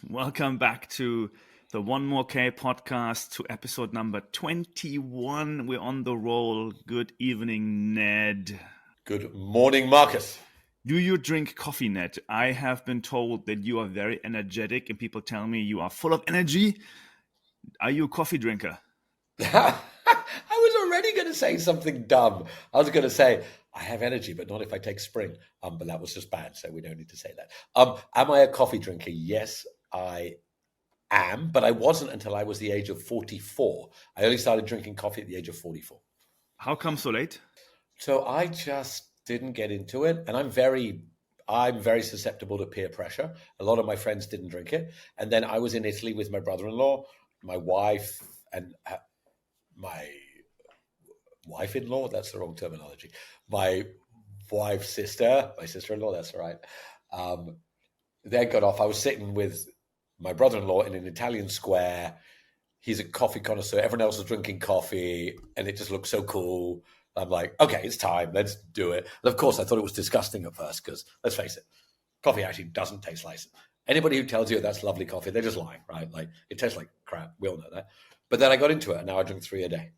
Welcome back to the One More K podcast, to episode number 21. We're on the roll. Good evening, Ned. Good morning, Marcus. Do you drink coffee, Ned? I have been told that you are very energetic and people tell me you are full of energy. Are you a coffee drinker? I was already going to say something dumb. I was going to say, I have energy, but not if I take spring. But that was just bad, so we don't need to say that. Am I a coffee drinker? Yes, I am, but I wasn't until I was the age of 44. I only started drinking coffee at the age of 44. How come so late? So I just didn't get into it, and I'm very susceptible to peer pressure. A lot of my friends didn't drink it, and then I was in Italy with my brother-in-law, my wife, and my wife-in-law. That's the wrong terminology. My wife's sister, my sister-in-law. That's right. They got off. I was sitting with my brother-in-law in an Italian square. He's a coffee connoisseur. Everyone else was drinking coffee, and it just looked so cool. I'm like, okay, it's time. Let's do it. And of course, I thought it was disgusting at first because, let's face it, coffee actually doesn't taste like it. Anybody who tells you that's lovely coffee, they're just lying, right? Like, it tastes like crap. We all know that. But then I got into it, and now I drink 3 a day.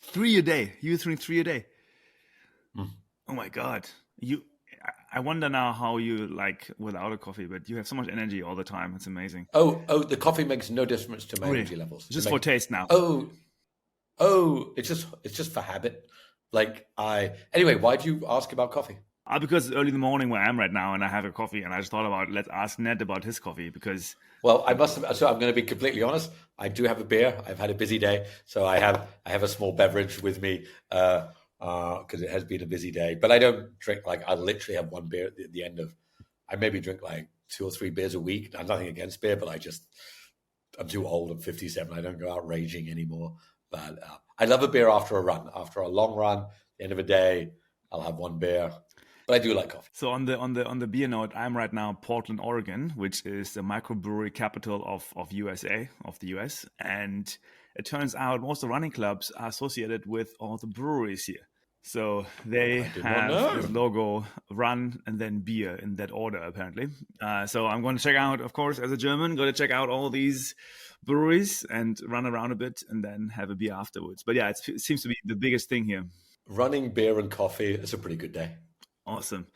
3 a day? You drink 3 a day? Mm. Oh my God. I wonder now how you like without a coffee, but you have so much energy all the time. It's amazing. Oh, the coffee makes no difference to my energy levels. Just for taste now. It's just for habit. Anyway, why do you ask about coffee? Because it's early in the morning where I am right now, and I have a coffee, and I just thought about, let's ask Ned about his coffee because. Well, so I'm going to be completely honest. I do have a beer. I've had a busy day, so I have a small beverage with me because it has been a busy day. But I don't drink I literally have one beer at the end of. I maybe drink 2 or 3 beers a week. I'm nothing against beer, but I'm too old. I'm 57. I don't go out raging anymore. But I love a beer after a run, after a long run. At the end of a day, I'll have one beer. But I do like coffee. So on the beer note, I'm right now in Portland, Oregon, which is the microbrewery capital of the US. And it turns out most of the running clubs are associated with all the breweries here. So they have this logo, run and then beer in that order, apparently. So I'm going to check out, of course, as a German, going to check out all these breweries and run around a bit and then have a beer afterwards. But yeah, it seems to be the biggest thing here. Running, beer and coffee, it's a pretty good day. Awesome.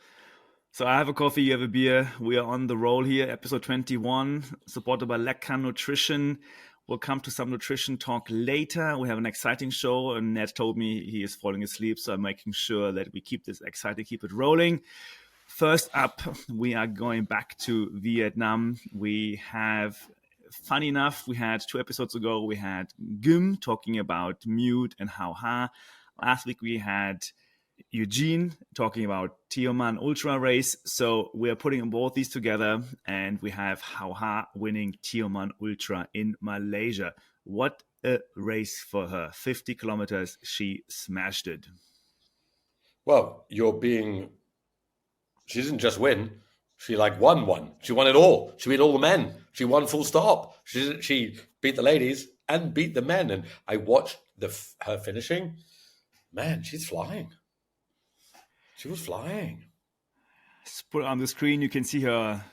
So I have a coffee, you have a beer. We are on the roll here, episode 21, supported by Lecker Nutrition. We'll come to some nutrition talk later. We have an exciting show, and Ned told me he is falling asleep, so I'm making sure that we keep this exciting, keep it rolling. First up, we are going back to Vietnam. We have, funny enough, we had 2 episodes ago, we had Gym talking about mute and Hau Ha. Last week we had Eugene talking about Tioman Ultra race. So we are putting both these together, and we have Hau Ha winning Tioman Ultra in Malaysia. What a race for her. 50 kilometers, she smashed it. Well, she didn't just win. She won one. She won it all. She beat all the men. She won full stop. She beat the ladies and beat the men. And I watched her finishing. Man, she's flying. She was flying. Put on the screen, you can see her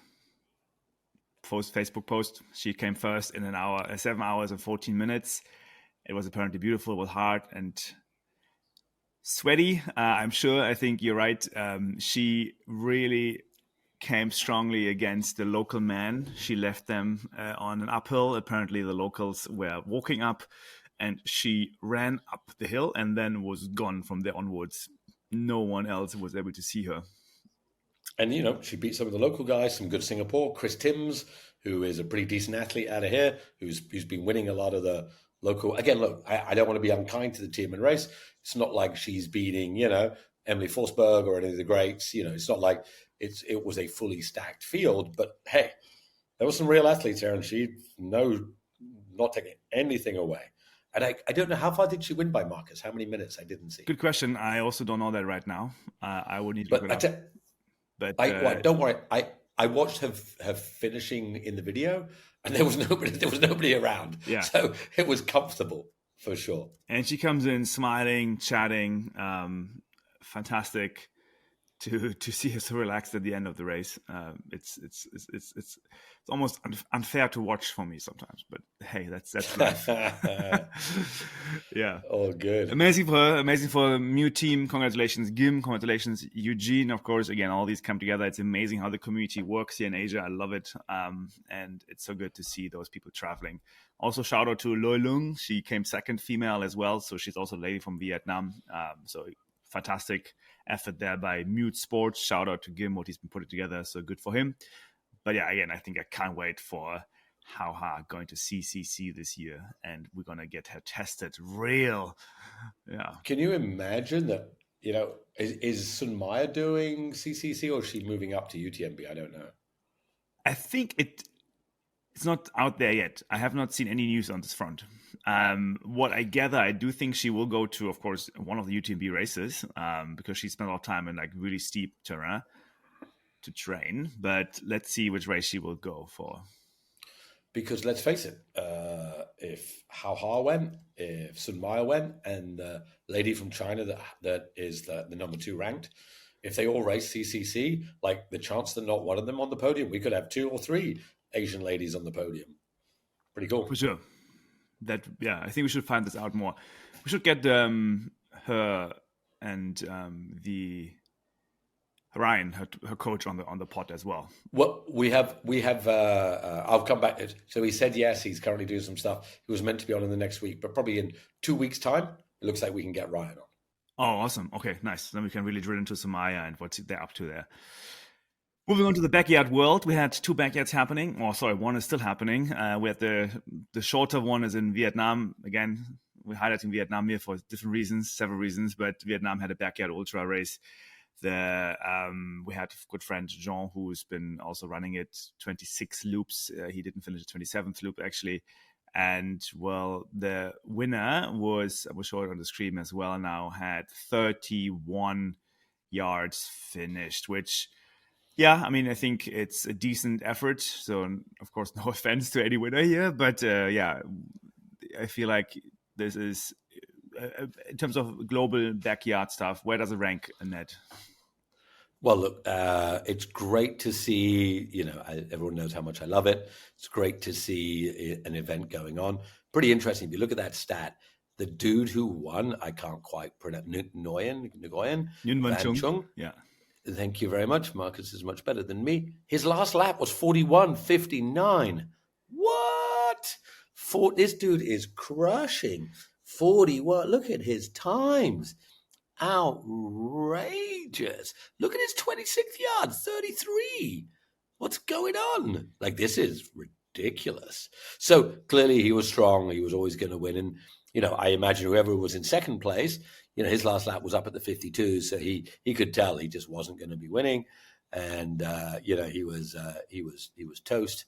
Facebook post. She came first in 7 hours and 14 minutes. It was apparently beautiful. It was hard and sweaty. I'm sure. I think you're right. She really came strongly against the local men. She left them on an uphill. Apparently the locals were walking up, and she ran up the hill and then was gone from there onwards. No one else was able to see her. And, she beat some of the local guys, some good Singapore. Chris Timms, who is a pretty decent athlete out of here, who's been winning a lot of the local. Again, look, I don't want to be unkind to the Tioman race. It's not like she's beating, Emily Forsberg or any of the greats. It's not like it was a fully stacked field. But, hey, there were some real athletes there, and not taking anything away. And I don't know, how far did she win by, Marcus? How many minutes? I didn't see. Good question. I also don't know that right now. I would need to look it up. But don't worry. I watched her finishing in the video, and there was nobody around. Yeah. So it was comfortable for sure. And she comes in smiling, chatting, fantastic. to see her so relaxed at the end of the race. It's almost unfair to watch for me sometimes, but hey, that's life. Yeah. Oh, good. Amazing for her, amazing for the new team. Congratulations, Gim. Congratulations, Eugene. Of course, again, all these come together. It's amazing how the community works here in Asia. I love it. And it's so good to see those people traveling. Also, shout out to Loi Lung. She came second female as well. So she's also a lady from Vietnam. So fantastic effort there by Mute Sports. Shout out to Gim, what he's been putting together. So good for him. But yeah, again, I think I can't wait for Hau Ha going to CCC this year, and we're going to get her tested real. Yeah. Can you imagine that, is Sun Maya doing CCC or is she moving up to UTMB? I don't know. I think it's not out there yet. I have not seen any news on this front. What I gather, I do think she will go to, of course, one of the UTMB races because she spent a lot of time in like really steep terrain to train. But let's see which race she will go for. Because let's face it, if Hau Ha went, if Sun Maya went, and the lady from China that is the number 2 ranked, if they all race CCC, like the chance that not one of them on the podium, we could have 2 or 3 Asian ladies on the podium. Pretty cool. For sure. I think we should find this out more. We should get her and the Ryan, her coach, on the pod as well. Well, we have. I'll come back. So he said yes. He's currently doing some stuff. He was meant to be on in the next week, but probably in 2 weeks' time, it looks like we can get Ryan on. Oh, awesome. Okay, nice. Then we can really drill into Samaya and what they're up to there. Moving on to the backyard world, we had 2 backyards happening. Oh, sorry, one is still happening. We had the shorter one is in Vietnam. Again, we're highlighting Vietnam here for different reasons, several reasons, but Vietnam had a backyard ultra race. We had a good friend Jean, who's been also running it 26 loops. He didn't finish the 27th loop actually, and well, the winner was, I will show it on the screen as well now, had 31 yards finished, which, yeah, I mean, I think it's a decent effort. So of course, no offense to any winner here, but yeah, I feel like this is, in terms of global backyard stuff, where does it rank, Ned? Well, look, it's great to see, everyone knows how much I love it. It's great to see an event going on. Pretty interesting. If you look at that stat, the dude who won, I can't quite pronounce, Nguyen Van Chung. Yeah. Thank you very much. Marcus is much better than me. His last lap was 41:59. What? This dude is crushing. 41. Look at his times. Outrageous. Look at his 26th yard, 33. What's going on? Like, this is ridiculous. So clearly he was strong. He was always going to win. And, I imagine whoever was in second place, his last lap was up at the 52. So he could tell he just wasn't going to be winning. And, he was toast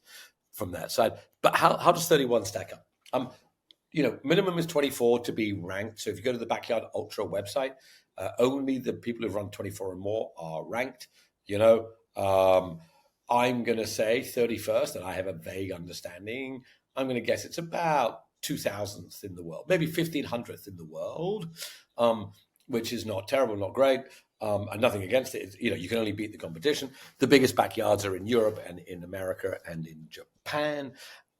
from that side. But how does 31 stack up? Minimum is 24 to be ranked. So if you go to the Backyard Ultra website, only the people who've run 24 and more are ranked. I'm going to say 31st, and I have a vague understanding. I'm going to guess it's about 2000th in the world, maybe 1500th in the world, which is not terrible, not great, and nothing against it. You can only beat the competition. The biggest backyards are in Europe and in America and in Japan.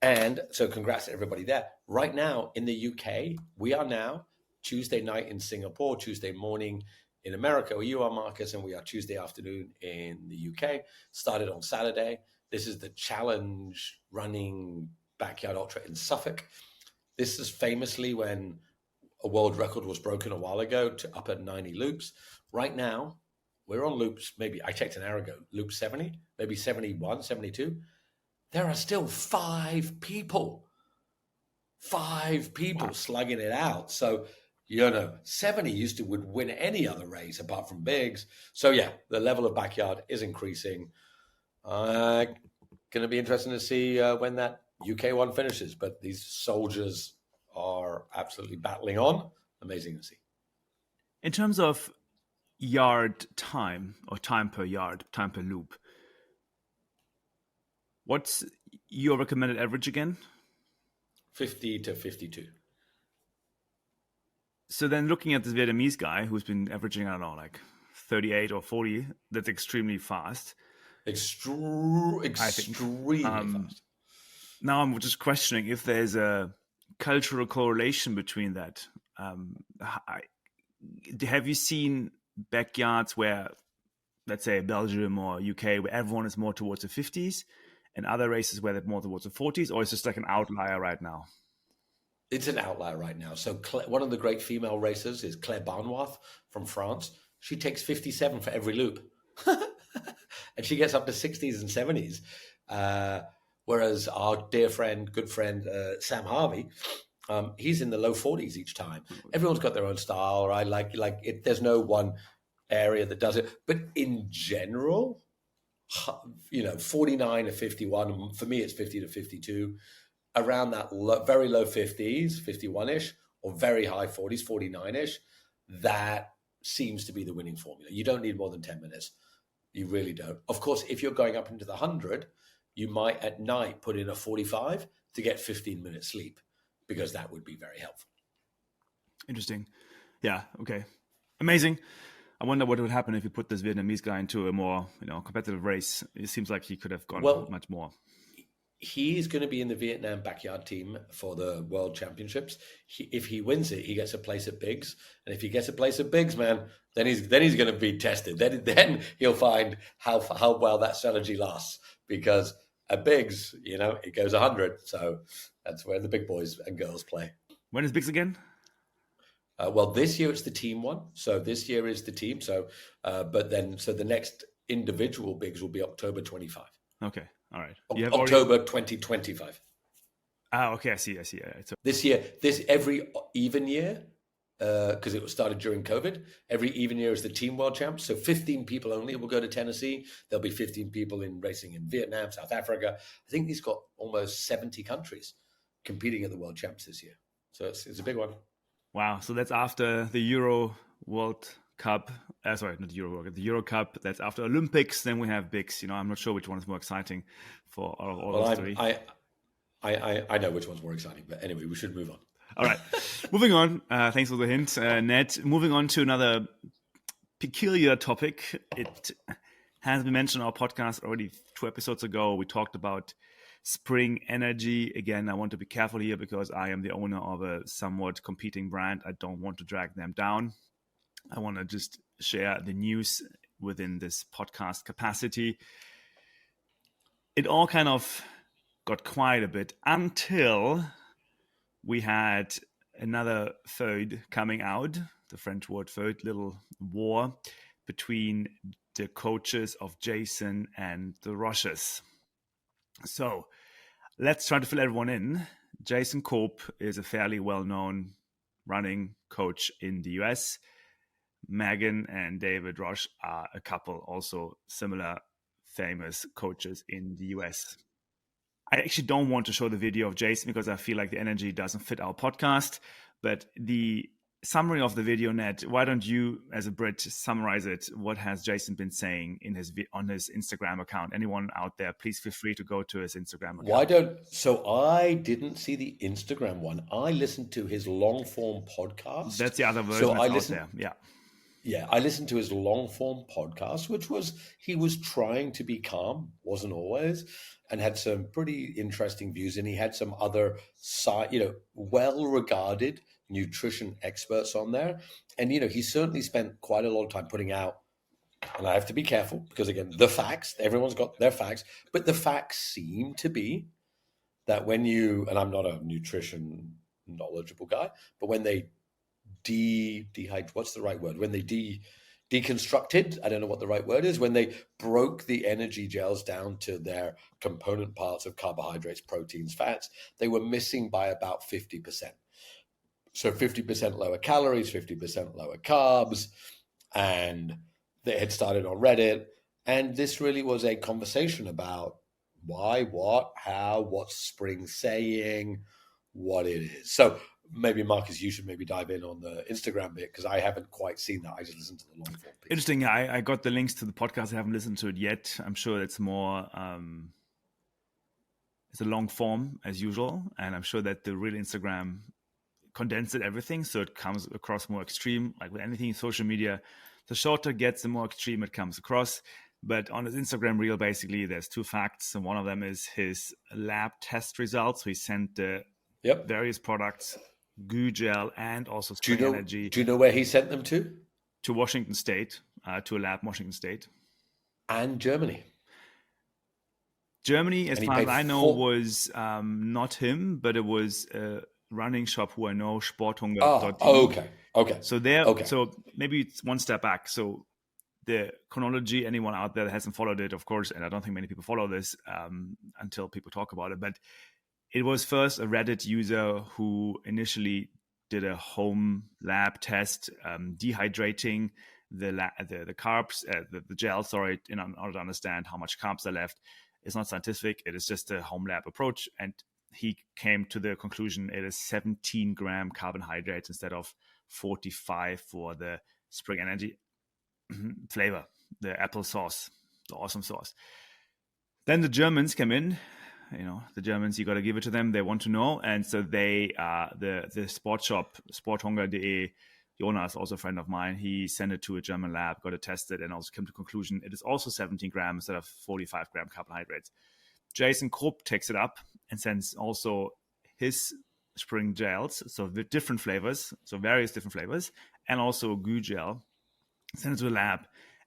And so congrats to everybody there. Right now in the UK, we are now Tuesday night in Singapore, Tuesday morning in America, where you are, Marcus, and we are Tuesday afternoon in the UK. Started on Saturday. This is the challenge running Backyard Ultra in Suffolk. This is famously when a world record was broken a while ago to up at 90 loops. Right now, we're on loops, maybe I checked an hour ago, loop 70, maybe 71, 72. There are still 5 people slugging it out. So, 70 would win any other race apart from bigs. So yeah, the level of backyard is increasing. Going to be interesting to see when that UK one finishes. But these soldiers are absolutely battling on. Amazing to see. In terms of yard time, or time per yard, time per loop, what's your recommended average again? 50 to 52. So then looking at this Vietnamese guy who's been averaging, I don't know, like 38 or 40. That's extremely fast. Extremely fast. Now I'm just questioning if there's a cultural correlation between that. Have you seen backyards where, let's say, Belgium or UK, where everyone is more towards the 50s, and other races where they're more towards the 40s, or is it just like an outlier right now? It's an outlier right now. So one of the great female racers is Claire Barnois from France. She takes 57 for every loop. And she gets up to 60s and 70s. Whereas our dear friend, good friend, Sam Harvey, he's in the low 40s each time. Everyone's got their own style, right? Like it, there's no one area that does it. But in general, 49 to 51, for me, it's 50 to 52, around that very low 50s, 51-ish, or very high 40s, 49-ish, that seems to be the winning formula. You don't need more than 10 minutes. You really don't. Of course, if you're going up into the 100, you might at night put in a 45 to get 15 minutes sleep, because that would be very helpful. Interesting. Yeah. Okay. Amazing. I wonder what would happen if you put this Vietnamese guy into a more, competitive race. It seems like he could have gone much more. He's going to be in the Vietnam backyard team for the World Championships. If he wins it, he gets a place at Bigs, and if he gets a place at Bigs, man, then he's going to be tested. Then he'll find how well that strategy lasts, because at Bigs, it goes 100. So that's where the big boys and girls play. When is Bigs again? Well, this year it's the team one. So this year is the team. So, but the next individual Bigs will be October 25. Okay. All right. October 2025. Okay. I see. Yeah. So this year, every even year, because it was started during COVID, every even year is the team world champs. So 15 people only will go to Tennessee. There'll be 15 people in racing in Vietnam, South Africa. I think he's got almost 70 countries competing at the world champs this year. So it's a big one. Wow. So that's after the Euro World Cup. Sorry, not the Euro World Cup, the Euro Cup. That's after Olympics. Then we have Bigs. I'm not sure which one is more exciting for all those three. I know which one's more exciting, but anyway, we should move on. All right. Moving on. Thanks for the hint, Ned. Moving on to another peculiar topic. It has been mentioned on our podcast already 2 episodes ago. We talked about spring energy. Again, I want to be careful here because I am the owner of a somewhat competing brand. I don't want to drag them down. I want to just share the news within this podcast capacity. It all kind of got quiet a bit until we had another feud coming out, the French word feud, little war between the coaches of Jason and the Rushes. So let's try to fill everyone in. Jason Cope is a fairly well-known running coach in the US. Megan and David Roche are a couple also similar famous coaches in the US. I actually don't want to show the video of Jason because I feel like the energy doesn't fit our podcast. But the summary of the video, Ned, why don't you, as a Brit, summarize it? What has Jason been saying on his Instagram account? Anyone out there, please feel free to go to his Instagram account. So I didn't see the Instagram one. I listened to his long form podcast. That's the other version out there. Yeah. Yeah, I listened to his long form podcast, he was trying to be calm, wasn't always, and had some pretty interesting views. And he had some other well-regarded nutrition experts on there. And, he certainly spent quite a lot of time putting out, and I have to be careful because, again, the facts, everyone's got their facts, but the facts seem to be that when and I'm not a nutrition knowledgeable guy, but when they what's the right word? When they deconstructed, I don't know what the right word is, when they broke the energy gels down to their component parts of carbohydrates, proteins, fats, they were missing by about 50%. So 50% lower calories, 50% lower carbs, and they had started on Reddit. And this really was a conversation about why, what, how, what's spring saying, what it is. So maybe, Marcus, you should maybe dive in on the Instagram bit because I haven't quite seen that. I just listened to the long form piece. Interesting. I got the links to the podcast. I haven't listened to it yet. I'm sure it's more, it's a long form as usual. And I'm sure that the real Instagram condensed everything. So it comes across more extreme. Like with anything in social media, The shorter it gets, the more extreme it comes across. But on his Instagram reel, basically, there's two facts. And one of them is his lab test results. So he sent the various products, goo gel and also Spring Energy. Do you know where he sent them to? To Washington State, to a lab in Washington State. And Germany. Germany, as far as I know, was not him, but it was a running shop who I know, Sporthunger.de. Okay. So maybe it's one step back. So the chronology, anyone out there that hasn't followed it, of course, and I don't think many people follow this until people talk about it, but it was first a Reddit user who initially did a home lab test, dehydrating the carbs, the gel, in order to understand how much carbs are left. It's not scientific. It is just a home lab approach. And he came to the conclusion it is 17 gram carbohydrates instead of 45 for the Spring Energy flavor, the apple sauce, the awesome sauce. Then the Germans came in. The Germans, you got to give it to them. They want to know. And so they, the sport shop, Sporthunger.de, Jonas, also a friend of mine, he sent it to a German lab, got it tested, and also came to the conclusion it is also 17 grams instead of 45 gram carbohydrates. Jason Krupp takes it up and sends also his spring gels, so with different flavors, so various different flavors, and also goo gel, send it to the lab.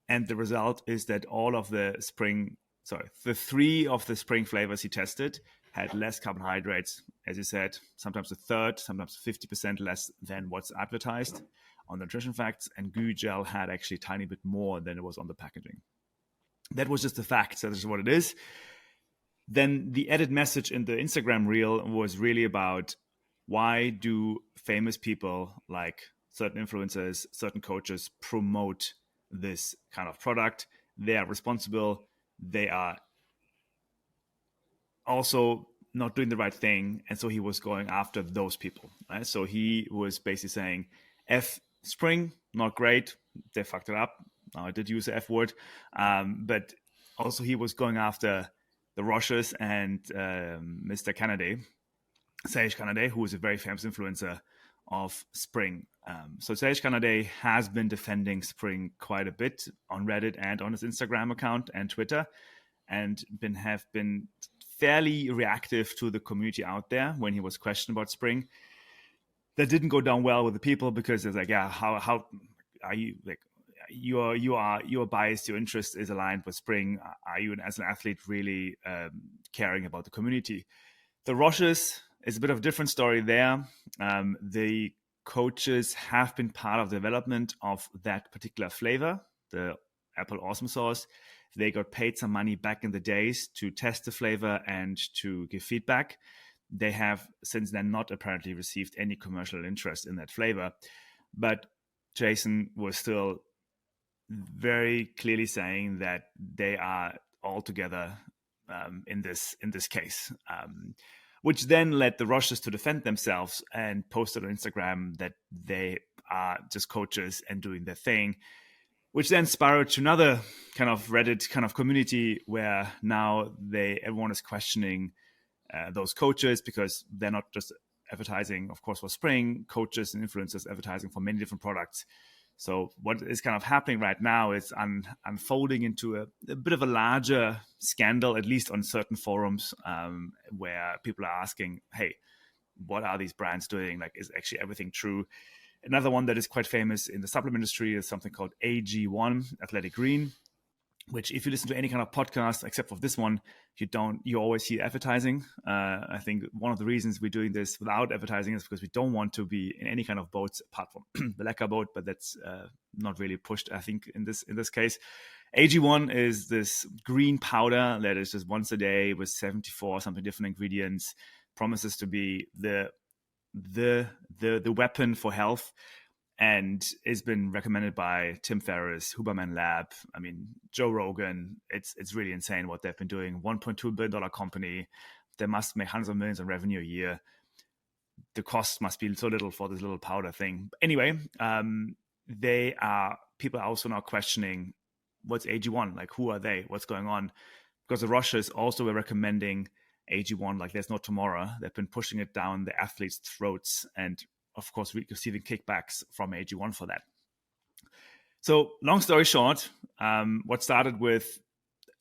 And the result is that the three of the spring flavors he tested had less carbohydrates, as you said, sometimes a third, sometimes 50% less than what's advertised on the nutrition facts, and goo gel had actually a tiny bit more than it was on the packaging. That was just the fact, so this is what it is. Then the added message in the Instagram reel was really about why do famous people like certain influencers, certain coaches promote this kind of product? They are responsible. They are also not doing the right thing. And so he was going after those people. Right? So he was basically saying, F Spring, not great. They fucked it up. I did use the F word. But also he was going after the Roches and Mr. Kennedy, Sage Kennedy, who is a very famous influencer of Spring. So Sage Kennedy has been defending Spring quite a bit on Reddit and on his Instagram account and Twitter, and have been fairly reactive to the community out there when he was questioned about Spring. That didn't go down well with the people because it's like, yeah, how are you like? You're biased. Your interest is aligned with Spring. Are you, as an athlete, really caring about the community? The Roches is a bit of a different story there. The coaches have been part of the development of that particular flavor, the apple awesome sauce. They got paid some money back in the days to test the flavor and to give feedback. They have since then not apparently received any commercial interest in that flavor. But Jason was still very clearly saying that they are all together in this case, which then led the Roches to defend themselves and posted on Instagram that they are just coaches and doing their thing, which then spiraled to another kind of Reddit kind of community where now everyone is questioning those coaches because they're not just advertising, of course, for Spring. Coaches and influencers advertising for many different products. So what is kind of happening right now is unfolding into a bit of a larger scandal, at least on certain forums, where people are asking, hey, what are these brands doing? Like, is actually everything true? Another one that is quite famous in the supplement industry is something called AG1, Athletic Green, which if you listen to any kind of podcast, except for this one, you always hear advertising. I think one of the reasons we're doing this without advertising is because we don't want to be in any kind of boats apart from the Lecker boat, but that's not really pushed, I think, in this case. AG1 is this green powder that is just once a day with 74 something different ingredients, promises to be the weapon for health, and it's been recommended by Tim Ferriss, Huberman Lab. I mean, Joe Rogan. It's really insane what they've been doing. $1.2 billion company. They must make hundreds of millions in revenue a year. The cost must be so little for this little powder thing. Anyway, people are also now questioning what's AG1? Like, who are they? What's going on? Because the Roches also were recommending AG1 like there's no tomorrow. They've been pushing it down the athletes' throats and, of course, receiving kickbacks from AG1 for that. So long story short, what started with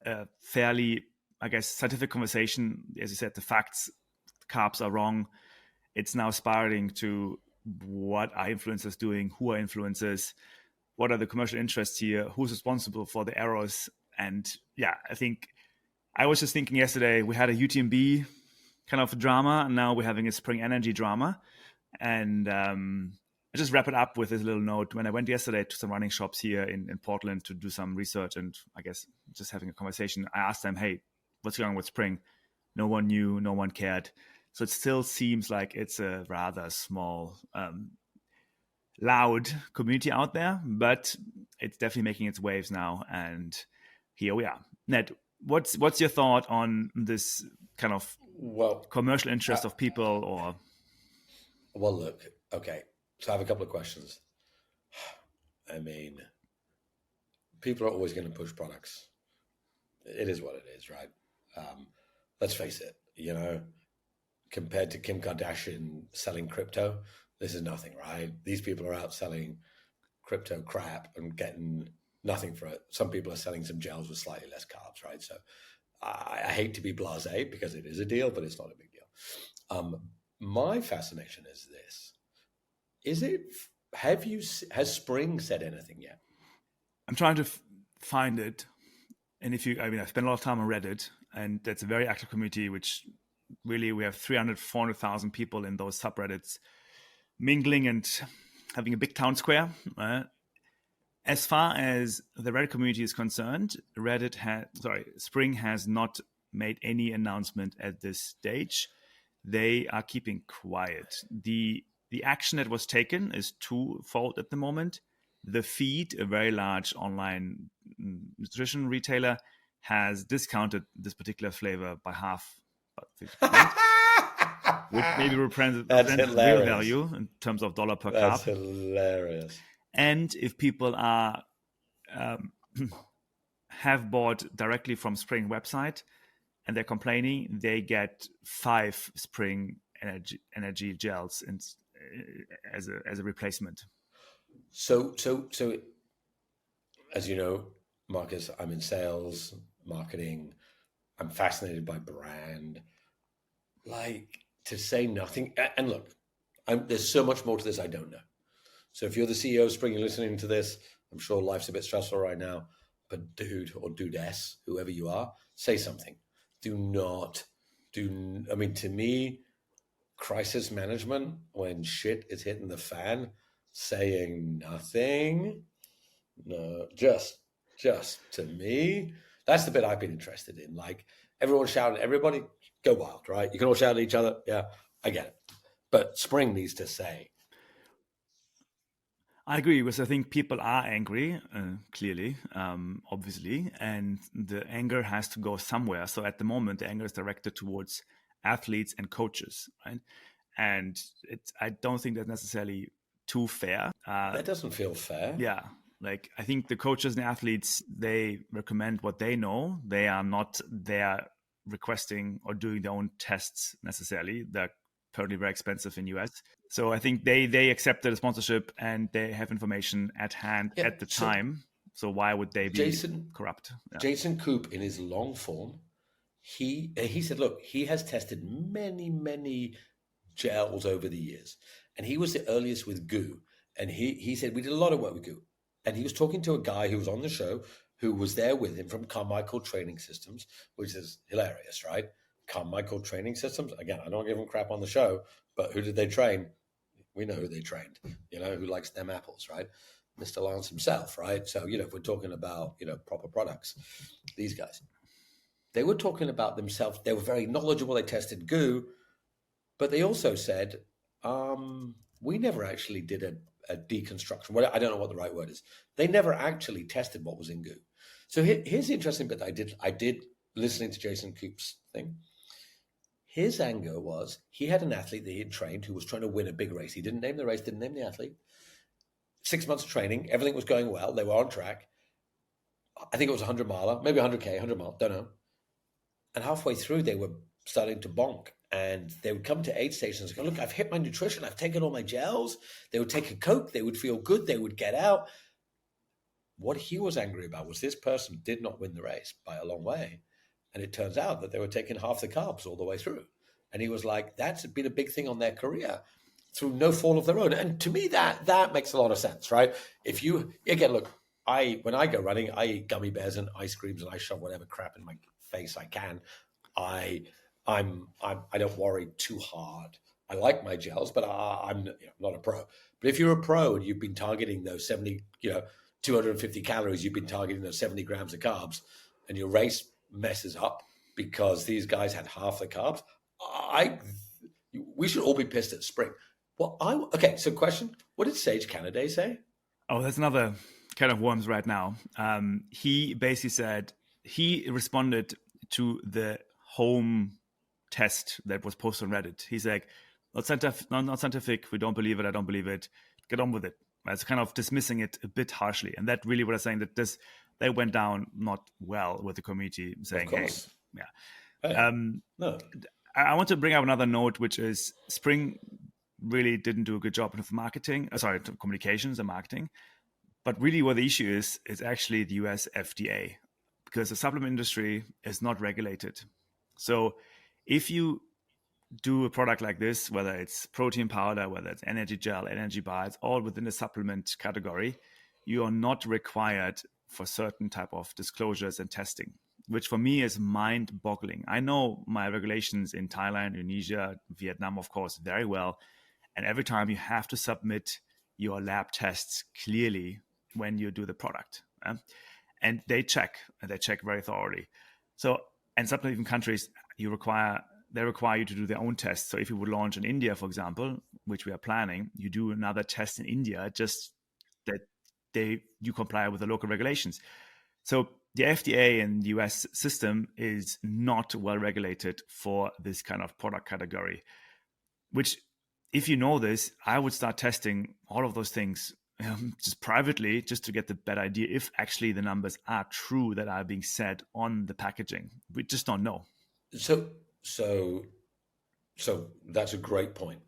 a fairly, I guess, scientific conversation, as you said, the facts, carbs are wrong. It's now spiraling to what are influencers doing, who are influencers, what are the commercial interests here, who's responsible for the errors. And yeah, I think I was just thinking yesterday, we had a UTMB kind of drama, and now we're having a spring energy drama. And I just wrap it up with this little note. When I went yesterday to some running shops here in Portland to do some research and I guess just having a conversation, I asked them, hey, what's going on with spring? No one knew, no one cared. So it still seems like it's a rather small, loud community out there, but it's definitely making its waves now. And here we are. Ned, what's your thought on this kind of commercial interest of people? Or well, look, okay. So I have a couple of questions. I mean, people are always going to push products. It is what it is, right? Let's face it, compared to Kim Kardashian selling crypto, this is nothing, right? These people are out selling crypto crap and getting nothing for it. Some people are selling some gels with slightly less carbs, right? So I hate to be blasé because it is a deal, but it's not a big deal. My fascination is this. Has Spring said anything yet? I'm trying to find it. And I spent a lot of time on Reddit, and that's a very active community, which really we have 300, 400,000 people in those subreddits mingling and having a big town square. As far as the Reddit community is concerned, Spring has not made any announcement at this stage. They are keeping quiet. The action that was taken is twofold at the moment. The Feed, a very large online nutrition retailer, has discounted this particular flavor by half, about 50%, which maybe represents real value in terms of dollar per carb. That's hilarious. And if people are have bought directly from Spring website and they're complaining, they get 5 Spring energy gels as a replacement. So, as you know, Marcus, I'm in sales, marketing. I'm fascinated by brand. Like, to say nothing, and look, there's so much more to this I don't know. So if you're the CEO of Spring and listening to this, I'm sure life's a bit stressful right now, but dude or dudess, whoever you are, say something. To me, crisis management, when shit is hitting the fan, saying nothing, no, just to me, that's the bit I've been interested in. Like, everyone shouting, everybody go wild, right? You can all shout at each other. Yeah, I get it. But Spring needs to say. I agree, because I think people are angry, clearly, obviously, and the anger has to go somewhere. So at the moment, the anger is directed towards athletes and coaches, right? And I don't think that's necessarily too fair. That doesn't feel fair. Yeah. Like, I think the coaches and the athletes, they recommend what they know. They are not there requesting or doing their own tests necessarily. They're currently very expensive in US. So I think they accepted a sponsorship and they have information at hand at the time. So why would they be corrupt? Yeah. Jason Koop, in his long form, he said, look, he has tested many, many gels over the years. And he was the earliest with goo. And he said, we did a lot of work with goo. And he was talking to a guy who was on the show who was there with him from Carmichael Training Systems, which is hilarious, right? Carmichael Training Systems. Again, I don't give them crap on the show, but who did they train? We know who they trained, who likes them apples, right? Mr. Lance himself, right? So, if we're talking about, proper products, these guys, they were talking about themselves. They were very knowledgeable. They tested goo, but they also said, we never actually did a deconstruction. Well, I don't know what the right word is. They never actually tested what was in goo. So here's the interesting bit that I did listening to Jason Koop's thing. His anger was he had an athlete that he had trained who was trying to win a big race. He didn't name the race, didn't name the athlete. 6 months of training, everything was going well. They were on track. I think it was 100 miler, maybe 100K, 100 mile, don't know. And halfway through, they were starting to bonk. And they would come to aid stations and go, look, I've hit my nutrition. I've taken all my gels. They would take a Coke. They would feel good. They would get out. what he was angry about was this person did not win the race by a long way. And it turns out that they were taking half the carbs all the way through. And he was like, that's been a big thing on their career through no fault of their own. And to me, that makes a lot of sense, right? If you, again, look, when I go running, I eat gummy bears and ice creams and I shove whatever crap in my face I can. I don't worry too hard. I like my gels, but I'm not a pro. But if you're a pro and you've been targeting those 250 calories, you've been targeting those 70 grams of carbs, and your race messes up because these guys had half the carbs, we should all be pissed at Spring. Well, okay. So, question: what did Sage Canaday say? Oh, that's another kind of worms right now. He basically said he responded to the home test that was posted on Reddit. He's like, not scientific. We don't believe it. I don't believe it. Get on with it. It's kind of dismissing it a bit harshly, and that really what I'm saying that they went down not well with the community, saying, "Hey, yeah." Hey, no. I want to bring up another note, which is Spring really didn't do a good job of marketing. Communications and marketing. But really, what the issue is actually the US FDA, because the supplement industry is not regulated. So, if you do a product like this, whether it's protein powder, whether it's energy gel, energy bar, it's all within the supplement category, you are not required for certain type of disclosures and testing, which for me is mind-boggling. I know my regulations in Thailand, Indonesia, Vietnam, of course, very well. And every time you have to submit your lab tests clearly when you do the product. And they check very thoroughly. So, and sometimes even countries, they require you to do their own tests. So if you would launch in India, for example, which we are planning, you do another test in India, just that you comply with the local regulations. So the FDA and the US system is not well regulated for this kind of product category, which if you know this, I would start testing all of those things just privately, just to get the better idea if actually the numbers are true that are being said on the packaging. We just don't know. So that's a great point.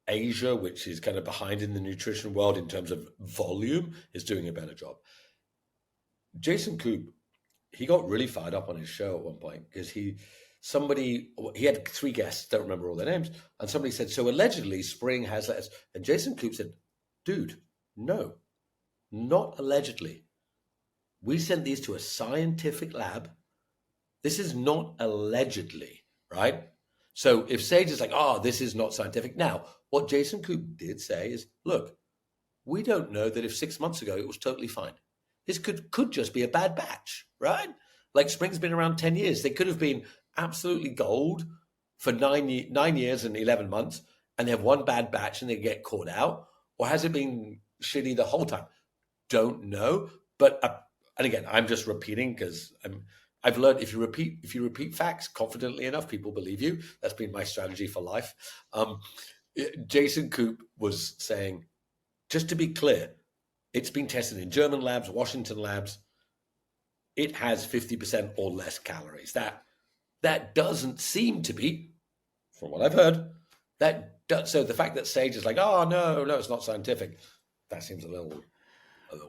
Asia, which is kind of behind in the nutrition world in terms of volume, is doing a better job. Jason Koop, he got really fired up on his show at one point because he had 3 guests, don't remember all their names, and somebody said, so allegedly Spring has that. And Jason Koop said, dude, no, not allegedly. We sent these to a scientific lab. This is not allegedly, right? So if Sage is like, oh, this is not scientific. Now, what Jason Koop did say is, look, we don't know that if 6 months ago it was totally fine. This could just be a bad batch, right? Like Spring's been around 10 years. They could have been absolutely gold for 9 years and 11 months, and they have one bad batch and they get caught out. Or has it been shitty the whole time? Don't know. But, and again, I'm just repeating because I've learned if you repeat facts confidently enough, people believe you. That's been my strategy for life. Jason Koop was saying, just to be clear, it's been tested in German labs, Washington labs. It has 50% or less calories. That doesn't seem to be, from what I've heard, so the fact that Sage is like, oh, no, it's not scientific, that seems a little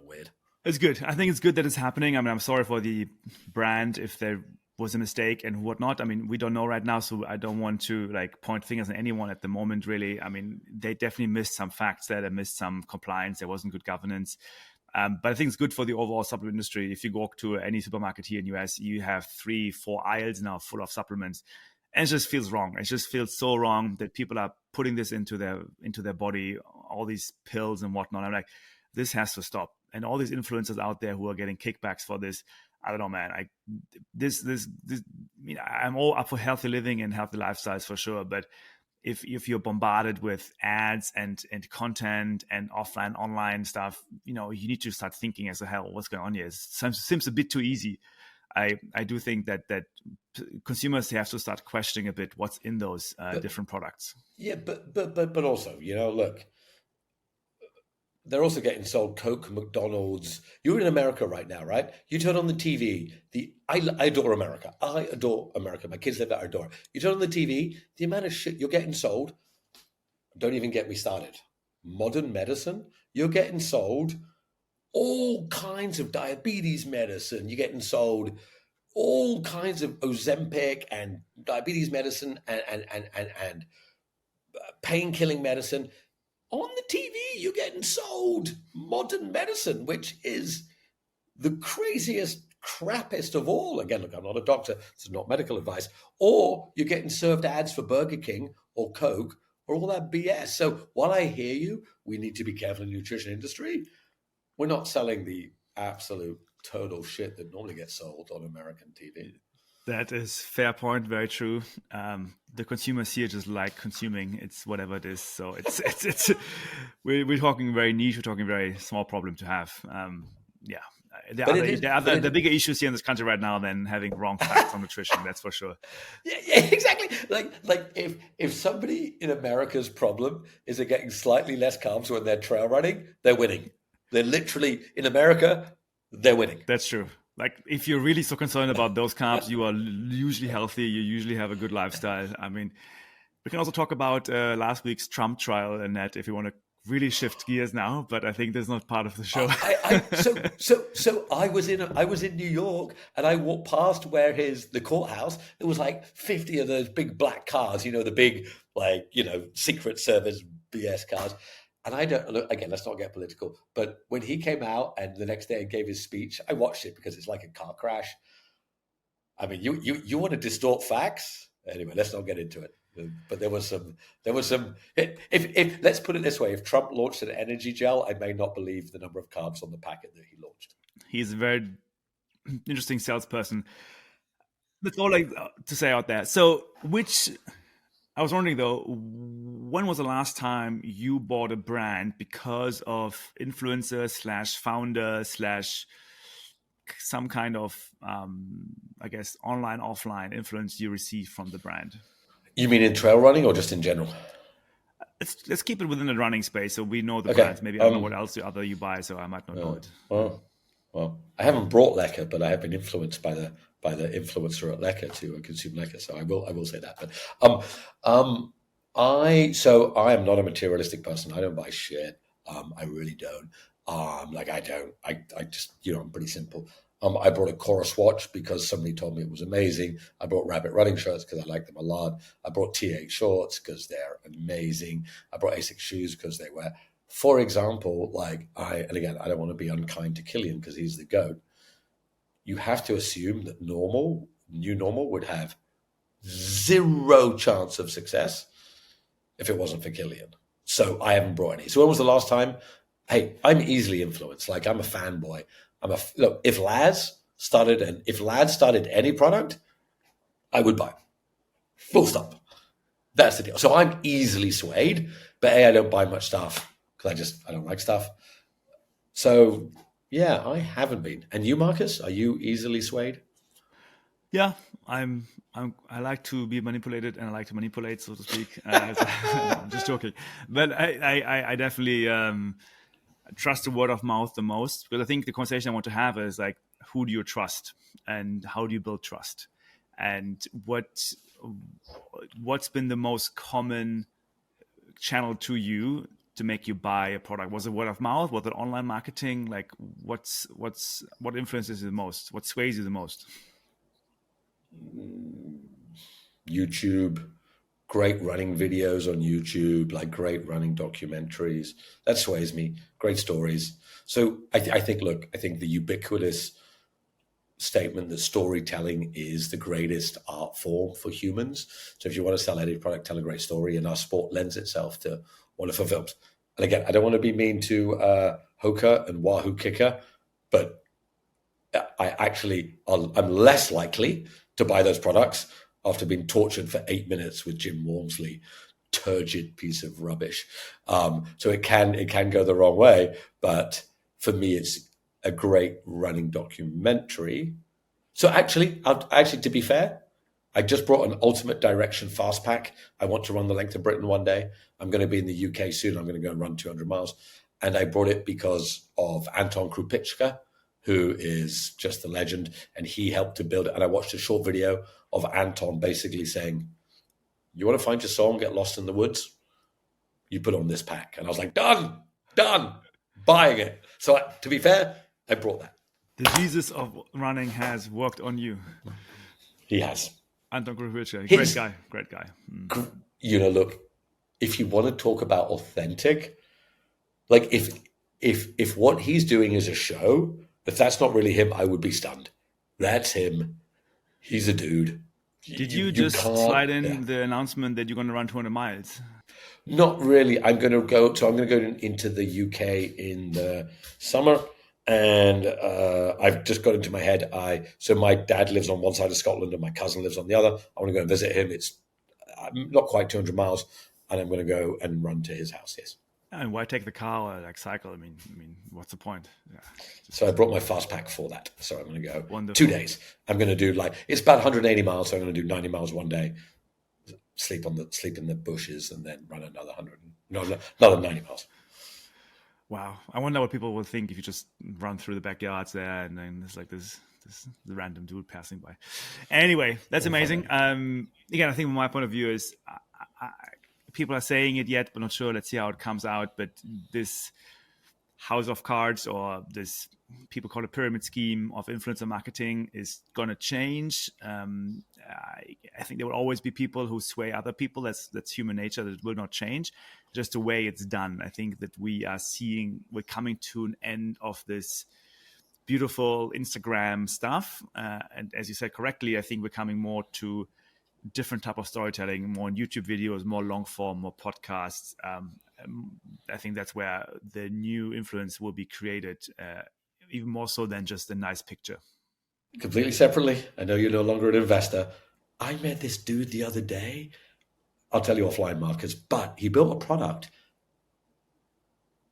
weird. It's good. I think it's good that it's happening. I mean, I'm sorry for the brand if there was a mistake and whatnot. I mean, we don't know right now, so I don't want to point fingers at anyone at the moment, really. I mean, they definitely missed some facts there. They missed some compliance. There wasn't good governance. But I think it's good for the overall supplement industry. If you go to any supermarket here in the US, you have 3-4 aisles now full of supplements. And it just feels wrong. It just feels so wrong that people are putting this into their body, all these pills and whatnot. I'm like, this has to stop. And all these influencers out there who are getting kickbacks for this, I don't know, man. I'm all up for healthy living and healthy lifestyles for sure. But if you're bombarded with ads and content and offline, online stuff, you need to start thinking as a hell, what's going on here? It seems a bit too easy. I do think that consumers have to start questioning a bit what's in those different products. Yeah, but also, look, they're also getting sold Coke, McDonald's. You're in America right now, right? You turn on the TV. I adore America. I adore America. My kids live there. I adore it. You turn on the TV, the amount of shit you're getting sold. Don't even get me started. Modern medicine, you're getting sold all kinds of diabetes medicine. You're getting sold all kinds of Ozempic and diabetes medicine and pain-killing medicine. On the TV, you're getting sold modern medicine, which is the craziest, crappiest of all. Again, look, I'm not a doctor. This is not medical advice. Or you're getting served ads for Burger King or Coke or all that BS. So while I hear you, we need to be careful in the nutrition industry. We're not selling the absolute total shit that normally gets sold on American TV. That is fair point. Very true. The consumers here just like consuming. It's whatever it is. So it's we're talking very niche. We're talking very small problem to have. Yeah. The bigger issues here in this country right now than having wrong facts on nutrition. That's for sure. Yeah, exactly. Like if somebody in America's problem is they're getting slightly less carbs when they're trail running, they're winning. They're literally in America, they're winning. That's true. Like if you're really so concerned about those carbs, you are usually healthy. You usually have a good lifestyle. I mean, we can also talk about last week's Trump trial and that if you want to really shift gears now, but I think that's not part of the show. So I was in New York and I walked past where the courthouse. There was like 50 of those big black cars, the big Secret Service BS cars. And I don't look again. Let's not get political. But when he came out and the next day and gave his speech, I watched it because it's like a car crash. I mean, you want to distort facts? Anyway, let's not get into it. But there was some. If let's put it this way: if Trump launched an energy gel, I may not believe the number of carbs on the packet that he launched. He's a very interesting salesperson. That's all I to say out there. So, I was wondering though, when was the last time you bought a brand because of influencer / founder / some kind of, I guess, online, offline influence you received from the brand? You mean in trail running or just in general? Let's keep it within the running space so we know the brands. Maybe I don't know what else you buy, so I might not know it. Well, I haven't brought Lecker, but I have been influenced by the influencer at Lecker to consume Lecker. So I will say that. But I am not a materialistic person. I don't buy shit. I really don't. I just I'm pretty simple. I brought a Chorus watch because somebody told me it was amazing. I brought Rabbit running shirts because I like them a lot. I brought T8 shorts because they're amazing. I brought ASICS shoes because they were, for example, and again, I don't want to be unkind to Killian because he's the GOAT. You have to assume that new normal would have zero chance of success if it wasn't for Killian. So I haven't brought any. So when was the last time? Hey, I'm easily influenced. Like I'm a fanboy. Look, if Lads started any product, I would buy. Full stop. That's the deal. So I'm easily swayed, but I don't buy much stuff because I don't like stuff. So yeah, I haven't been. And you, Marcus, are you easily swayed? Yeah, I like to be manipulated and I like to manipulate, so to speak. I'm just joking, but I definitely trust the word of mouth the most, because I think the conversation I want to have is like, who do you trust and how do you build trust, and what's been the most common channel to you to make you buy a product? Was it word of mouth? Was it online marketing? Like what influences you the most? What sways you the most? YouTube. Great running videos on YouTube, like great running documentaries. That sways me. Great stories. So I think the ubiquitous statement that storytelling is the greatest art form for humans. So if you want to sell any product, tell a great story, and our sport lends itself to wonderful films. And again, I don't want to be mean to Hoka and Wahoo Kicker, but I'm less likely to buy those products after being tortured for 8 minutes with Jim Walmsley, turgid piece of rubbish. So it can go the wrong way, but for me, it's a great running documentary. So actually, to be fair, I just brought an Ultimate Direction fast pack. I want to run the length of Britain one day. I'm going to be in the UK soon. I'm going to go and run 200 miles. And I brought it because of Anton Krupicka, who is just a legend, and he helped to build it. And I watched a short video of Anton basically saying, you want to find your soul and get lost in the woods? You put on this pack. And I was like, done, buying it. So to be fair, I brought that. The Jesus of running has worked on you. He has. Anton Gruhwitscher, great guy. Look, if you want to talk about authentic, like if what he's doing is a show, if that's not really him, I would be stunned. That's him. He's a dude. Did you just slide in the announcement that you're going to run 200 miles? Not really. I'm going to go into the UK in the summer, and I've just got into my head. So my dad lives on one side of Scotland, and my cousin lives on the other. I want to go and visit him. It's not quite 200 miles, and I'm going to go and run to his house. Yes. And why take the car or like cycle? I mean, what's the point? Yeah. So I brought my fast pack for that. So I'm going to go Wonderful. 2 days. I'm going to do it's about 180 miles. So I'm going to do 90 miles one day, sleep in the bushes, and then run another 90 miles. Wow. I wonder what people will think if you just run through the backyards there and then there's like this random dude passing by. Anyway, that's amazing. Again, I think from my point of view is people are saying it yet, but not sure. Let's see how it comes out. But this house of cards, or this people call it pyramid scheme of influencer marketing, is going to change. I think there will always be people who sway other people. That's human nature. That will not change. Just the way it's done. I think that we're coming to an end of this beautiful Instagram stuff. And as you said correctly, I think we're coming more to different type of storytelling, more on YouTube videos, more long form, more podcasts. I think that's where the new influence will be created, even more so than just a nice picture. Completely separately, I know you're no longer an investor. I met this dude the other day. I'll tell you offline, Marcus, but he built a product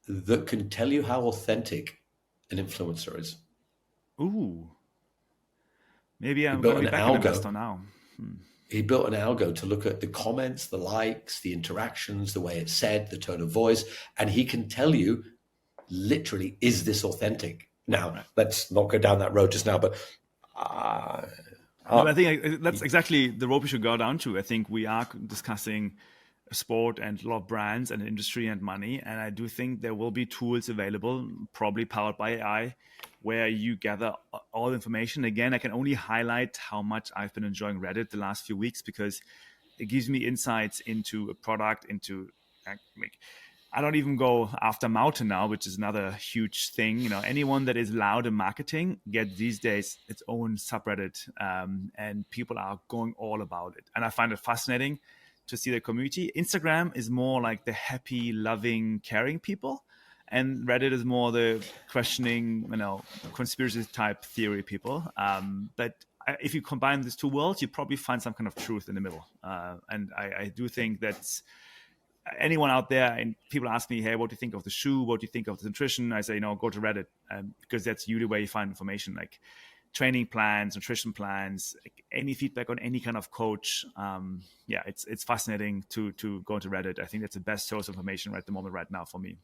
that can tell you how authentic an influencer is. Ooh. Maybe I'm going to be back an investor now. He built an algo to look at the comments, the likes, the interactions, the way it's said, the tone of voice, and he can tell you literally, is this authentic? Now, let's not go down that road just now, but I think that's exactly the road we should go down to. I think we are discussing sport and a lot of brands and industry and money, and I do think there will be tools available, probably powered by AI, where you gather all the information. Again, I can only highlight how much I've been enjoying Reddit the last few weeks, because it gives me insights into a product, I don't even go after Mountain now, which is another huge thing. Anyone that is loud in marketing gets these days its own subreddit, and people are going all about it. And I find it fascinating to see the community. Instagram is more like the happy, loving, caring people. And Reddit is more the questioning, conspiracy type theory people. But if you combine these two worlds, you probably find some kind of truth in the middle. And I do think that's anyone out there, and people ask me, hey, what do you think of the shoe? What do you think of the nutrition? I say, go to Reddit, because that's usually where you find information like training plans, nutrition plans, any feedback on any kind of coach. It's fascinating to go into Reddit. I think that's the best source of information right now for me.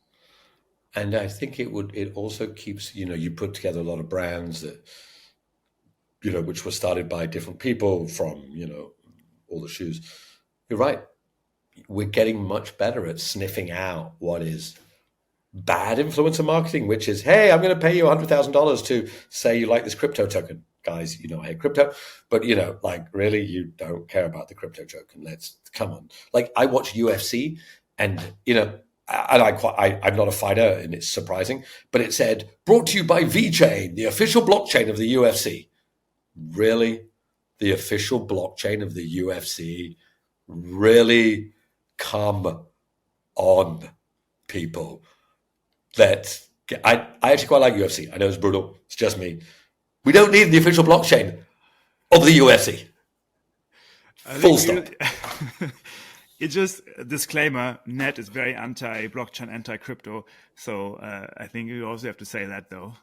And I think it also keeps, you put together a lot of brands that, which were started by different people from, all the shoes. You're right. We're getting much better at sniffing out what is bad influencer marketing, which is, hey, I'm going to pay you $100,000 to say you like this crypto token. Guys, I hate crypto, but really, you don't care about the crypto token. Come on. Like, I watch UFC, and I'm not a fighter, and it's surprising, but it said, brought to you by VeChain, the official blockchain of the UFC. Really? The official blockchain of the UFC? Really? Come on, people. I actually quite like UFC. I know it's brutal. It's just me. We don't need the official blockchain of the UFC. Full stop. It's just a disclaimer. Net is very anti-blockchain, anti-crypto. So I think you also have to say that, though.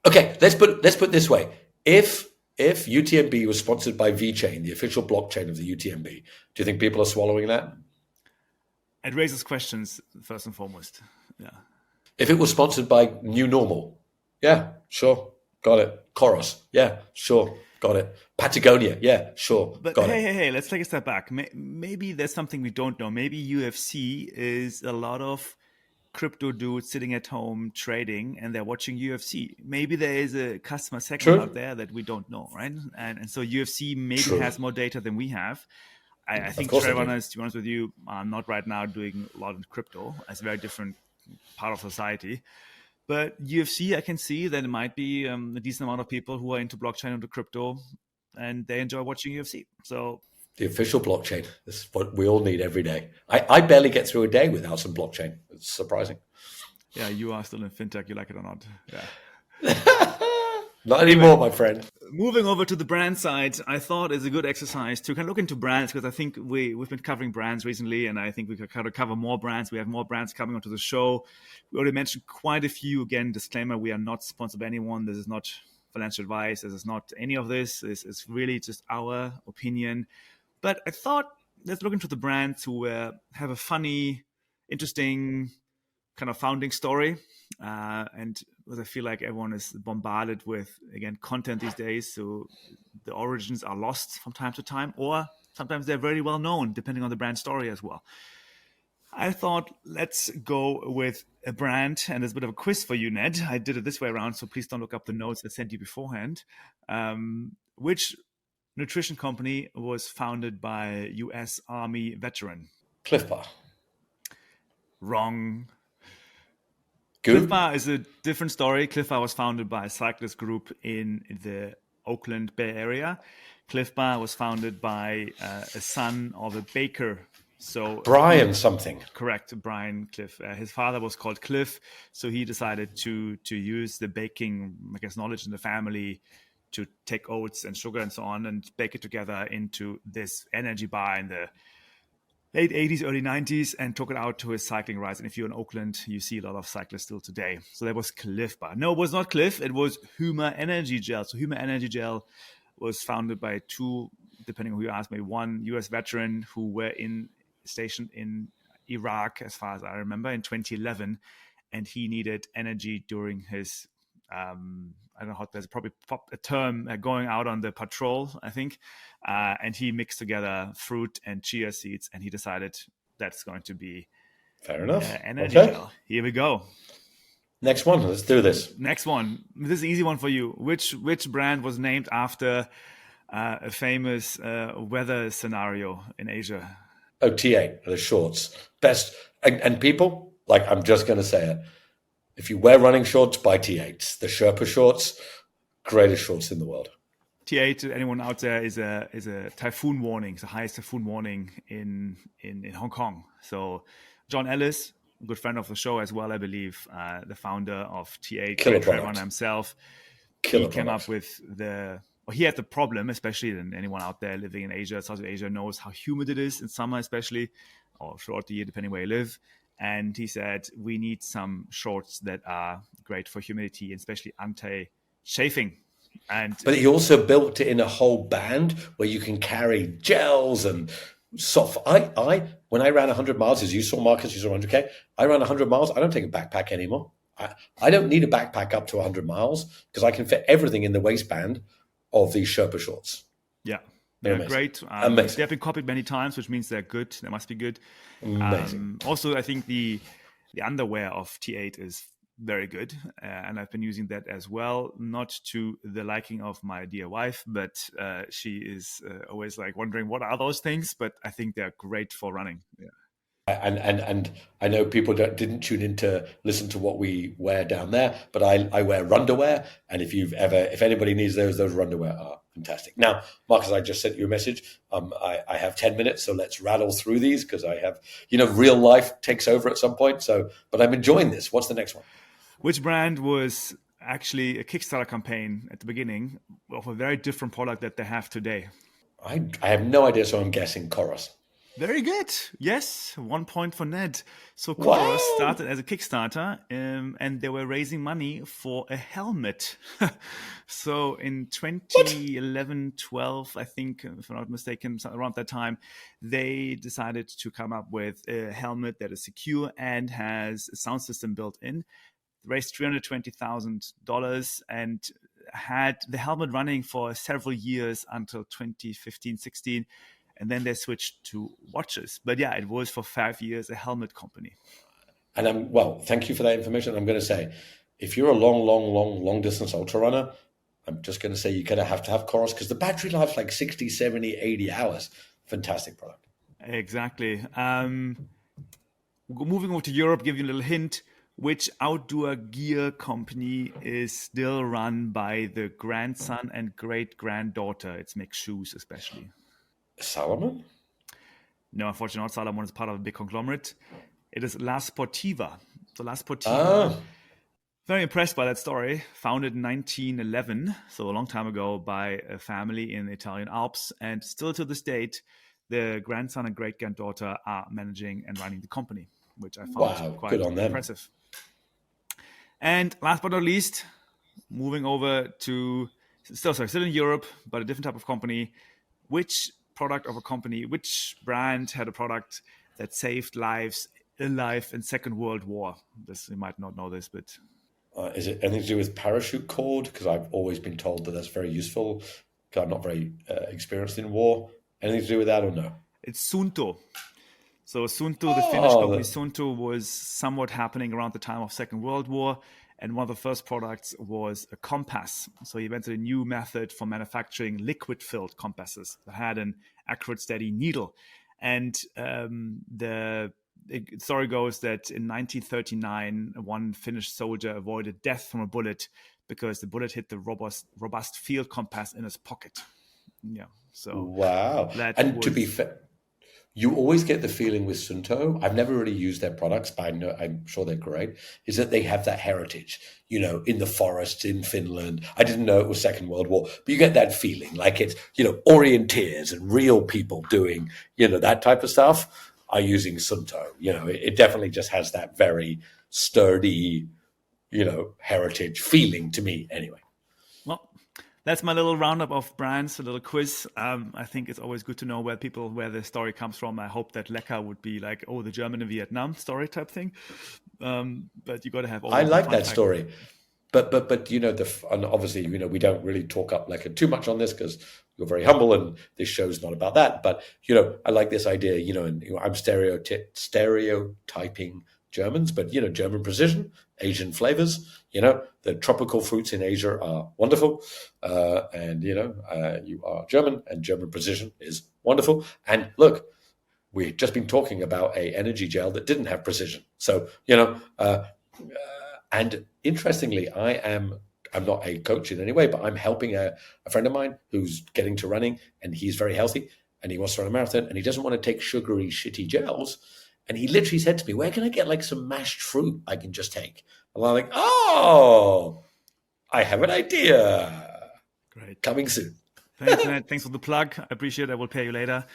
Okay, let's put it this way. If UTMB was sponsored by VeChain, the official blockchain of the UTMB, do you think people are swallowing that? It raises questions, first and foremost. Yeah. If it was sponsored by New Normal, yeah, sure, got it. Coros, yeah, sure, got it. Patagonia, yeah, sure, but got it. Hey, let's take a step back. Maybe there's something we don't know. Maybe UFC is a lot of crypto dudes sitting at home trading and they're watching UFC. Maybe there is a customer segment out True. there that we don't know, right? And so UFC maybe True. has more data than we have. I Of think course trail they do. runners, to be honest with you, are not right now doing a lot in crypto. It's a very different part of society. But UFC, I can see that it might be a decent amount of people who are into blockchain, into crypto, and they enjoy watching UFC. So The official blockchain. This is what we all need every day. I barely get through a day without some blockchain. It's surprising. yeah, you are still in fintech, you like it or not. Yeah. Not anymore, my friend. Moving over to the brand side, I thought it's a good exercise to kind of look into brands because I think we've been covering brands recently, and I think we could kind of cover more brands. We have more brands coming onto the show. We already mentioned quite a few. Again, disclaimer: we are not sponsored by anyone. This is not financial advice. This is not any of this. This is really just our opinion. But I thought let's look into the brands who have a funny, interesting kind of founding story. And because I feel like everyone is bombarded with, again, content these days. So the origins are lost from time to time, or sometimes they're very well known, depending on the brand story as well. I thought let's go with a brand, and there's a bit of a quiz for you, Ned. I did it this way around, so please don't look up the notes I sent you beforehand. Which nutrition company was founded by a US Army veteran? Cliff Bar. Wrong. Goop. Cliff Bar is a different story. Cliff Bar was founded by a cyclist group in the Oakland Bay Area. Cliff Bar was founded by a son of a baker. So Brian something. Correct, Brian Cliff. His father was called Cliff, so he decided to use the baking, I guess, knowledge in the family to take oats and sugar and so on and bake it together into this energy bar in the late 80s, early 90s, and took it out to his cycling rides. And if you're in Oakland, you see a lot of cyclists still today. So that was Cliff Bar. No, it was not Cliff. It was Huma Energy Gel. So Huma Energy Gel was founded by two, depending on who you ask me, one US veteran who were stationed in Iraq, as far as I remember, in 2011. And he needed energy during his I don't know how there's probably a term going out on the patrol, I think. And he mixed together fruit and chia seeds, and he decided that's going to be fair enough. Energy gel. Here we go. Next one. Let's do this. Next one. This is an easy one for you. Which brand was named after a famous weather scenario in Asia? Oh, T8, the shorts. Best. And people, like, I'm just going to say it. If you wear running shorts, buy T8s. The Sherpa shorts, greatest shorts in the world. T8, anyone out there, is a typhoon warning. It's the highest typhoon warning in Hong Kong. So John Ellis, a good friend of the show as well, I believe, the founder of T8, trail runner himself, he came up with he had the problem, especially, and anyone out there living in Asia, South Asia, knows how humid it is in summer, especially, or throughout the year, depending where you live. And he said, we need some shorts that are great for humidity, and especially anti-chafing. But he also built it in a whole band where you can carry gels and soft. When I ran 100 miles, as you saw, Marcus, you saw 100K, I ran 100 miles. I don't take a backpack anymore. I don't need a backpack up to 100 miles because I can fit everything in the waistband of these Sherpa shorts. Yeah. They're great. They've been copied many times, which means they're good. They must be good. Also, I think the underwear of T8 is very good, and I've been using that as well. Not to the liking of my dear wife, but she is always like wondering what are those things. But I think they're great for running. Yeah. And I know people didn't tune in to listen to what we wear down there, but I wear runderwear, and if anybody needs those runderwear are fantastic. Now, Marcus, I just sent you a message. I have 10 minutes, so let's rattle through these because I have, real life takes over at some point. But I'm enjoying this. What's the next one? Which brand was actually a Kickstarter campaign at the beginning of a very different product that they have today? I have no idea, so I'm guessing Coros. Very good. Yes, 1 point for Ned. So Coros started as a Kickstarter, and they were raising money for a helmet. So in 2011, 12, I think, if I'm not mistaken, around that time, they decided to come up with a helmet that is secure and has a sound system built in. Raised $320,000 and had the helmet running for several years until 2015, 16. And then they switched to watches. But yeah, it was for 5 years a helmet company. And thank you for that information. I'm going to say, if you're a long distance ultra runner, I'm just going to say you're going to have Coros because the battery life's like 60, 70, 80 hours. Fantastic product. Exactly. Moving over to Europe, give you a little hint. Which outdoor gear company is still run by the grandson and great granddaughter? It makes shoes, especially. Salomon? No, unfortunately, not Salomon. It's part of a big conglomerate. It is La Sportiva. So La Sportiva. Ah, Very impressed by that story. Founded in 1911, so a long time ago, by a family in the Italian Alps, and still to this date, the grandson and great granddaughter are managing and running the company, which I found wow, quite good on them. impressive. And last but not least, moving over to still in Europe, but a different type of company. Which product of a company, which brand had a product that saved lives alive in Second World War? This, you might not know this, but Is it anything to do with parachute cord? Because I've always been told that that's very useful. Because I'm not very experienced in war. Anything to do with that or no? it's Sunto. So Sunto, the Finnish Oh, company Sunto, was somewhat happening around the time of Second World War. And one of the first products was a compass. So he invented a new method for manufacturing liquid-filled compasses that had an accurate, steady needle. And the story goes that in 1939, one Finnish soldier avoided death from a bullet because the bullet hit the robust field compass in his pocket. Yeah, so wow. that And to be was fair, you always get the feeling with Sunto, I've never really used their products, but I'm sure they're great, is that they have that heritage, in the forests in Finland. I didn't know it was Second World War, but you get that feeling like it's, orienteers and real people doing, that type of stuff are using Sunto. It definitely just has that very sturdy, heritage feeling to me anyway. well. That's my little roundup of brands, a little quiz. I think it's always good to know where the story comes from. I hope that Lecker would be like, the German in Vietnam story type thing. But you got to have I always the like fun that fact. story. But and obviously, we don't really talk up Lecker too much on this because you're very humble and this show's not about that. But, I like this idea, and I'm stereotyping Germans, but, German precision, Asian flavors, the tropical fruits in Asia are wonderful. And, you are German and German precision is wonderful. And look, we've just been talking about a energy gel that didn't have precision. So, and interestingly, I'm not a coach in any way, but I'm helping a friend of mine who's getting to running, and he's very healthy, and he wants to run a marathon, and he doesn't want to take sugary, shitty gels. And he literally said to me, "Where can I get like some mashed fruit I can just take?" And I'm like, "Oh, I have an idea. Great. Coming soon." Thanks, Ned. Thanks for the plug. I appreciate it. I will pay you later.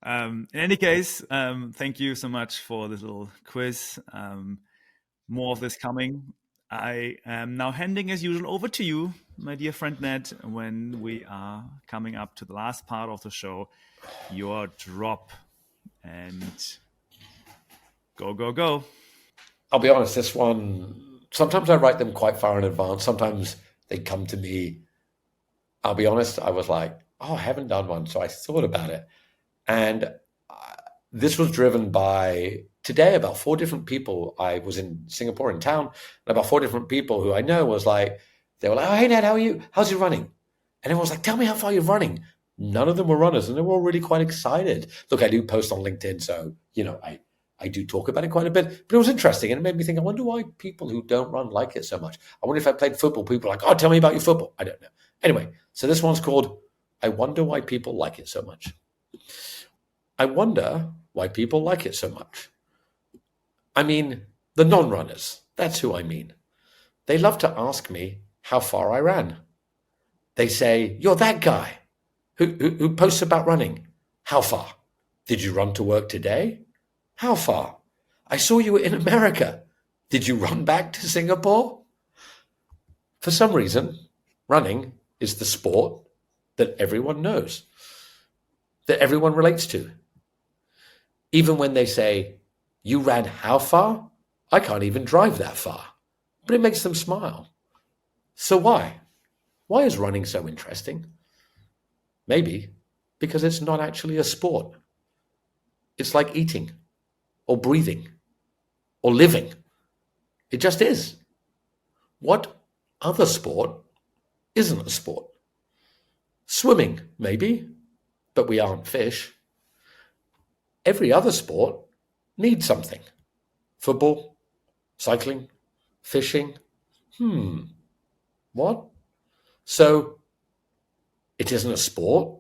In any case, thank you so much for this little quiz. More of this coming. I am now handing, as usual, over to you, my dear friend Ned, when we are coming up to the last part of the show, your drop. And go, go, go. I'll be honest, this one, sometimes I write them quite far in advance. Sometimes they come to me. I'll be honest, I was like, I haven't done one. So I thought about it. And this was driven by today about 4 different people. I was in Singapore in town, and about 4 different people who I know they were like, "Oh, hey, Ned, how are you? How's your running?" And everyone was like, "Tell me how far you're running." None of them were runners, and they were all really quite excited. Look, I do post on LinkedIn, so, I do talk about it quite a bit, but it was interesting, and it made me think, I wonder why people who don't run like it so much. I wonder if I played football, people are like, "Oh, tell me about your football." I don't know. Anyway, so this one's called, I Wonder Why People Like It So Much. I wonder why people like it so much. I mean, the non-runners, that's who I mean. They love to ask me how far I ran. They say, "You're that guy who posts about running. How far? Did you run to work today? How far? I saw you in America. Did you run back to Singapore?" For some reason, running is the sport that everyone knows, that everyone relates to. Even when they say, "You ran how far?" I can't even drive that far. But it makes them smile. So why? Why is running so interesting? Maybe because it's not actually a sport. It's like eating or breathing or living. It just is. What other sport isn't a sport? Swimming, maybe, but we aren't fish. Every other sport needs something. Football, cycling, fishing. What? So it isn't a sport,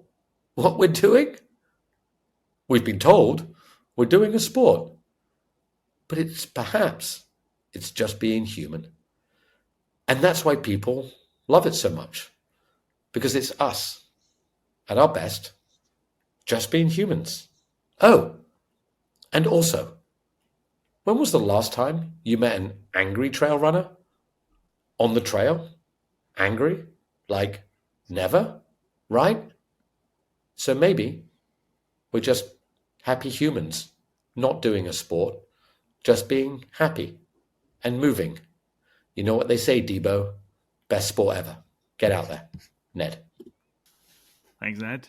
what we're doing? We've been told we're doing a sport. But it's just being human. And that's why people love it so much. Because it's us, at our best, just being humans. Oh, and also, when was the last time you met an angry trail runner? On the trail? Angry? Like, never? Right? So maybe we're just happy humans, not doing a sport, just being happy and moving. You know what they say, Debo? Best sport ever. Get out there. Ned. Thanks, Ned.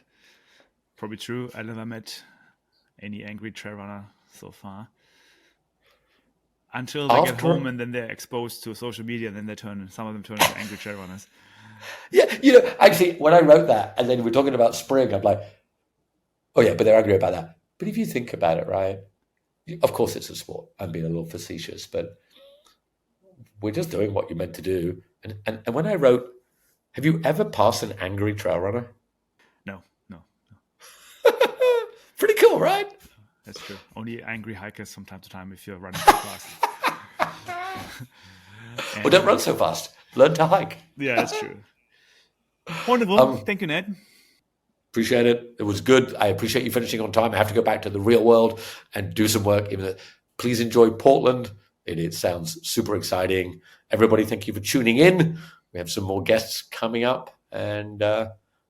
Probably true. I never met any angry trail runner so far. Until they get home and then they're exposed to social media, and then some of them turn into angry trail runners. Yeah, actually, when I wrote that, and then we're talking about spring, I'm like, oh yeah, but they're angry about that. But if you think about it, right, of course it's a sport. I'm being a little facetious, but we're just doing what you're meant to do. And when I wrote, have you ever passed an angry trail runner? No. Pretty cool, right? That's true. Only angry hikers from time to time if you're running too fast. Well, don't run so fast. Learn to hike. Yeah, that's true. Wonderful. Thank you, Ned. Appreciate it. It was good. I appreciate you finishing on time. I have to go back to the real world and do some work. Please enjoy Portland. It sounds super exciting. Everybody, thank you for tuning in. We have some more guests coming up, and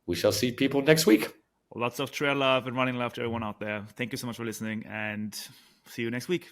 we shall see people next week. Lots of trail love and running love to everyone out there. Thank you so much for listening, and see you next week.